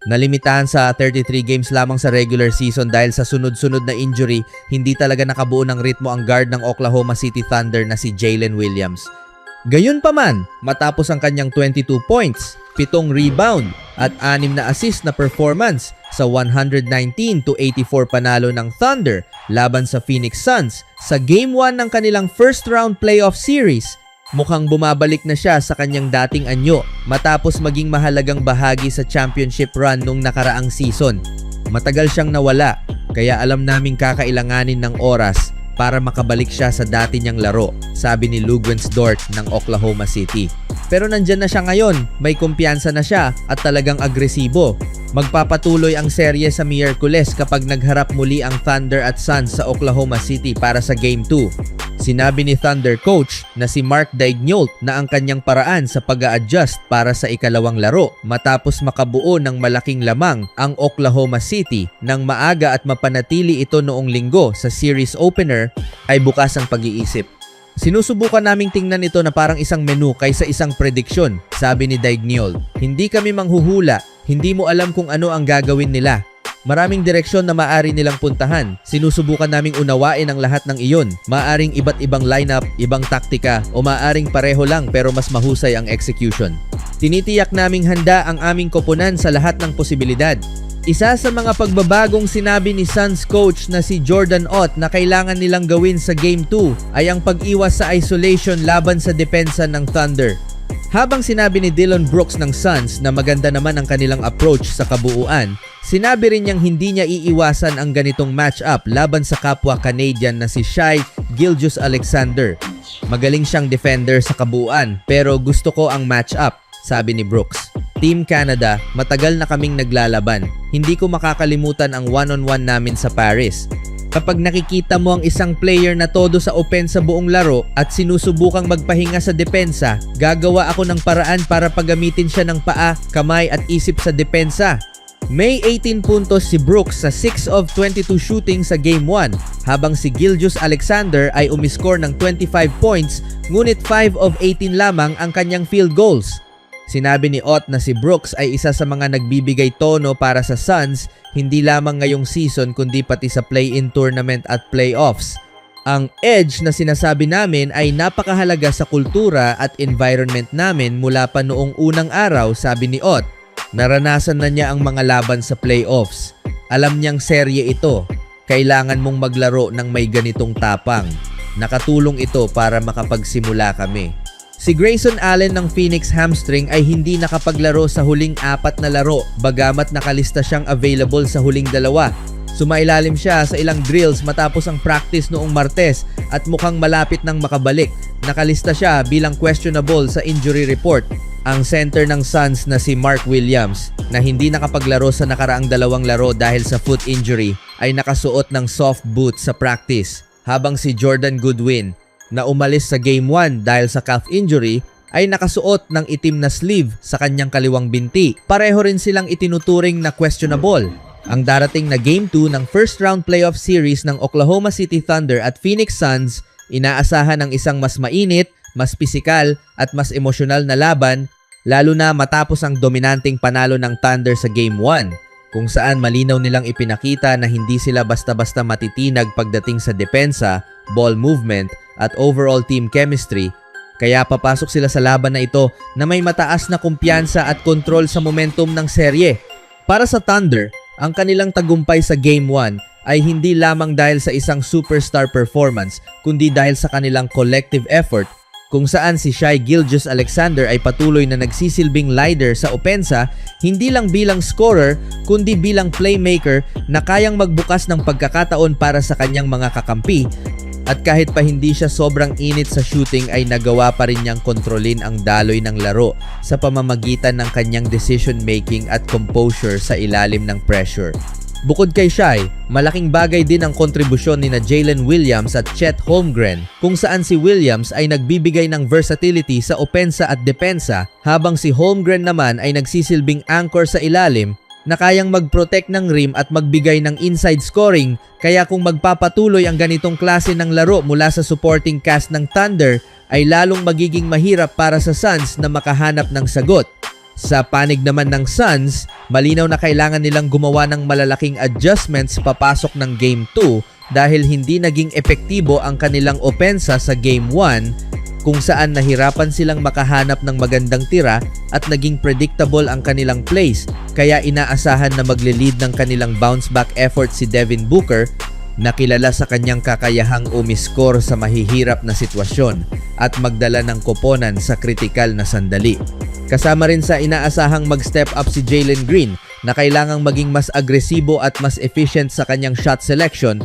Nalimitahan sa 33 games lamang sa regular season dahil sa sunod-sunod na injury, hindi talaga nakabuo ng ritmo ang guard ng Oklahoma City Thunder na si Jalen Williams. Gayunpaman, matapos ang kanyang 22 points, 7 rebound at 6 na assist na performance sa 119-84 panalo ng Thunder laban sa Phoenix Suns sa Game 1 ng kanilang first round playoff series, mukhang bumabalik na siya sa kanyang dating anyo matapos maging mahalagang bahagi sa championship run nung nakaraang season. Matagal siyang nawala, kaya alam naming kakailanganin ng oras para makabalik siya sa dati niyang laro, sabi ni Luguentz Dort ng Oklahoma City. Pero nandyan na siya ngayon, may kumpiyansa na siya at talagang agresibo. Magpapatuloy ang serye sa Miyerkules kapag nagharap muli ang Thunder at Suns sa Oklahoma City para sa Game 2. Sinabi ni Thunder coach na si Mark Daigneault na ang kanyang paraan sa pag-a-adjust para sa ikalawang laro matapos makabuo ng malaking lamang ang Oklahoma City nang maaga at mapanatili ito noong linggo sa series opener ay bukas ang pag-iisip. Sinusubukan naming tingnan ito na parang isang menu kaysa isang prediksyon, sabi ni Daigneault. Hindi kami manghuhula, hindi mo alam kung ano ang gagawin nila. Maraming direksyon na maaari nilang puntahan. Sinusubukan naming unawain ang lahat ng iyon. Maaring iba't ibang lineup, ibang taktika, o maaring pareho lang pero mas mahusay ang execution. Tinitiyak naming handa ang aming koponan sa lahat ng posibilidad. Isa sa mga pagbabagong sinabi ni Suns coach na si Jordan Ott na kailangan nilang gawin sa Game 2 ay ang pag-iwas sa isolation laban sa depensa ng Thunder. Habang sinabi ni Dillon Brooks ng Suns na maganda naman ang kanilang approach sa kabuuan, sinabi rin niyang hindi niya iiwasan ang ganitong matchup laban sa kapwa Canadian na si Shai Gilgeous-Alexander. Magaling siyang defender sa kabuuan pero gusto ko ang matchup, sabi ni Brooks. Team Canada, matagal na kaming naglalaban. Hindi ko makakalimutan ang one-on-one namin sa Paris. Kapag nakikita mo ang isang player na todo sa opensa buong laro at sinusubukang magpahinga sa depensa, gagawa ako ng paraan para paggamitin siya ng paa, kamay at isip sa depensa. May 18 puntos si Brooks sa 6 of 22 shooting sa Game 1, habang si Gilgeous-Alexander ay umiscore ng 25 points ngunit 5 of 18 lamang ang kanyang field goals. Sinabi ni Ott na si Brooks ay isa sa mga nagbibigay tono para sa Suns hindi lamang ngayong season kundi pati sa play-in tournament at playoffs. Ang edge na sinasabi namin ay napakahalaga sa kultura at environment namin mula pa noong unang araw, sabi ni Ott. Naranasan na niya ang mga laban sa playoffs. Alam niyang serye ito. Kailangan mong maglaro ng may ganitong tapang. Nakatulong ito para makapagsimula kami. Si Grayson Allen ng Phoenix hamstring ay hindi nakapaglaro sa huling 4 na laro bagamat nakalista siyang available sa huling 2. Sumailalim siya sa ilang drills matapos ang practice noong Martes at mukhang malapit nang makabalik. Nakalista siya bilang questionable sa injury report. Ang center ng Suns na si Mark Williams na hindi nakapaglaro sa nakaraang 2 laro dahil sa foot injury ay nakasuot ng soft boots sa practice, habang si Jordan Goodwin na umalis sa Game 1 dahil sa calf injury ay nakasuot ng itim na sleeve sa kanyang kaliwang binti. Pareho rin silang itinuturing na questionable. Ang darating na Game 2 ng first round playoff series ng Oklahoma City Thunder at Phoenix Suns, inaasahan ang isang mas mainit, mas pisikal at mas emosyonal na laban, lalo na matapos ang dominanteng panalo ng Thunder sa Game 1, kung saan malinaw nilang ipinakita na hindi sila basta-basta matitinag pagdating sa depensa, ball movement at overall team chemistry, kaya papasok sila sa laban na ito na may mataas na kumpiyansa at kontrol sa momentum ng serye. Para sa Thunder, ang kanilang tagumpay sa Game 1 ay hindi lamang dahil sa isang superstar performance kundi dahil sa kanilang collective effort, kung saan si Shai Gilgeous-Alexander ay patuloy na nagsisilbing leader sa opensa hindi lang bilang scorer kundi bilang playmaker na kayang magbukas ng pagkakataon para sa kanyang mga kakampi. At kahit pa hindi siya sobrang init sa shooting ay nagawa pa rin niyang kontrolin ang daloy ng laro sa pamamagitan ng kanyang decision making at composure sa ilalim ng pressure. Bukod kay Shai, malaking bagay din ang kontribusyon ni na Jalen Williams at Chet Holmgren, kung saan si Williams ay nagbibigay ng versatility sa opensa at depensa habang si Holmgren naman ay nagsisilbing anchor sa ilalim na kayang mag-protect ng rim at magbigay ng inside scoring, kaya kung magpapatuloy ang ganitong klase ng laro mula sa supporting cast ng Thunder ay lalong magiging mahirap para sa Suns na makahanap ng sagot. Sa panig naman ng Suns, malinaw na kailangan nilang gumawa ng malalaking adjustments papasok ng Game 2 dahil hindi naging epektibo ang kanilang opensa sa Game 1 kung saan nahirapan silang makahanap ng magandang tira at naging predictable ang kanilang plays kaya inaasahan na magle-lead ng kanilang bounce back effort si Devin Booker na kilala sa kanyang kakayahang umiskor sa mahihirap na sitwasyon at magdala ng koponan sa kritikal na sandali. Kasama rin sa inaasahang mag-step up si Jalen Green na kailangang maging mas agresibo at mas efficient sa kanyang shot selection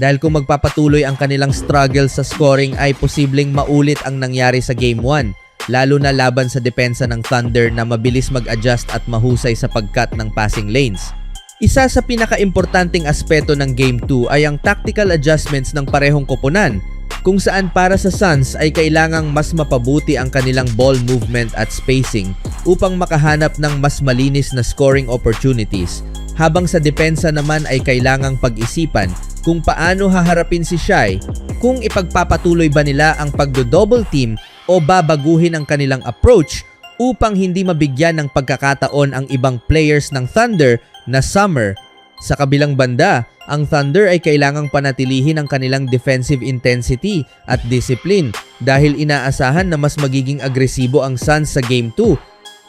dahil kung magpapatuloy ang kanilang struggle sa scoring ay posibleng maulit ang nangyari sa Game 1, lalo na laban sa depensa ng Thunder na mabilis mag-adjust at mahusay sa pag-cut ng passing lanes. Isa sa pinaka-importanting aspeto ng Game 2 ay ang tactical adjustments ng parehong koponan, kung saan para sa Suns ay kailangang mas mapabuti ang kanilang ball movement at spacing upang makahanap ng mas malinis na scoring opportunities, habang sa depensa naman ay kailangang pag-isipan kung paano haharapin si Shai, kung ipagpapatuloy ba nila ang pagdo-double team o babaguhin ang kanilang approach upang hindi mabigyan ng pagkakataon ang ibang players ng Thunder na Summer. Sa kabilang banda, ang Thunder ay kailangang panatilihin ang kanilang defensive intensity at discipline dahil inaasahan na mas magiging agresibo ang Suns sa Game 2.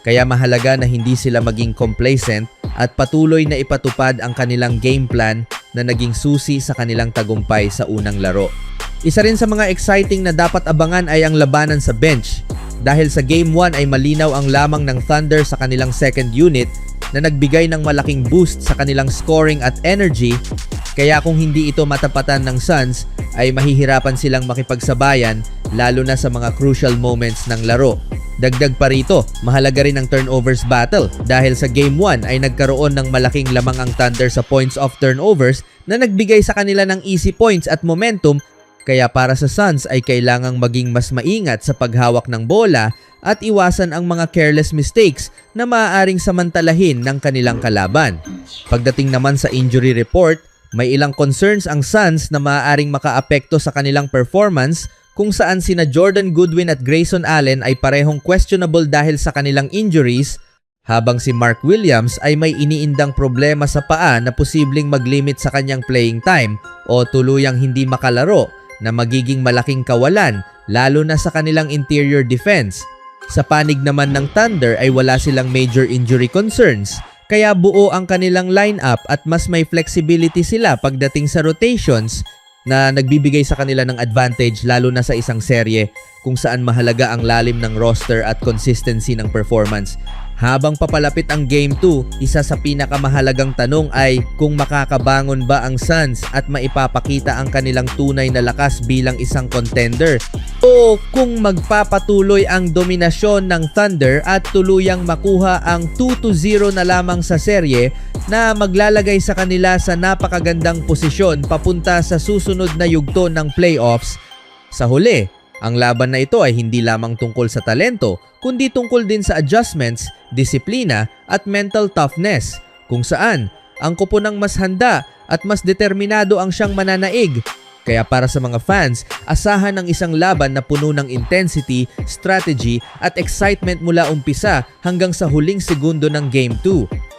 Kaya mahalaga na hindi sila maging complacent at patuloy na ipatupad ang kanilang game plan na naging susi sa kanilang tagumpay sa unang laro. Isa rin sa mga exciting na dapat abangan ay ang labanan sa bench. Dahil sa Game 1 ay malinaw ang lamang ng Thunder sa kanilang second unit na nagbigay ng malaking boost sa kanilang scoring at energy, kaya kung hindi ito matapatan ng Suns ay mahihirapan silang makipagsabayan lalo na sa mga crucial moments ng laro. Dagdag pa rito, mahalaga rin ang turnovers battle dahil sa Game 1 ay nagkaroon ng malaking lamang ang Thunder sa points of turnovers na nagbigay sa kanila ng easy points at momentum, kaya para sa Suns ay kailangang maging mas maingat sa paghawak ng bola at iwasan ang mga careless mistakes na maaaring samantalahin ng kanilang kalaban. Pagdating naman sa injury report, may ilang concerns ang Suns na maaaring makaapekto sa kanilang performance kung saan sina Jordan Goodwin at Grayson Allen ay parehong questionable dahil sa kanilang injuries, habang si Mark Williams ay may iniindang problema sa paa na posibleng maglimit sa kanyang playing time o tuluyang hindi makalaro na magiging malaking kawalan lalo na sa kanilang interior defense. Sa panig naman ng Thunder ay wala silang major injury concerns, kaya buo ang kanilang lineup at mas may flexibility sila pagdating sa rotations na nagbibigay sa kanila ng advantage lalo na sa isang serye kung saan mahalaga ang lalim ng roster at consistency ng performance. Habang papalapit ang Game 2, isa sa pinakamahalagang tanong ay kung makakabangon ba ang Suns at maipapakita ang kanilang tunay na lakas bilang isang contender o kung magpapatuloy ang dominasyon ng Thunder at tuluyang makuha ang 2-0 na lamang sa serye na maglalagay sa kanila sa napakagandang posisyon papunta sa susunod na yugto ng playoffs. Sa huli, ang laban na ito ay hindi lamang tungkol sa talento, kundi tungkol din sa adjustments, disiplina at mental toughness, kung saan ang koponang mas handa at mas determinado ang siyang mananaig. Kaya para sa mga fans, asahan ang isang laban na puno ng intensity, strategy at excitement mula umpisa hanggang sa huling segundo ng Game 2.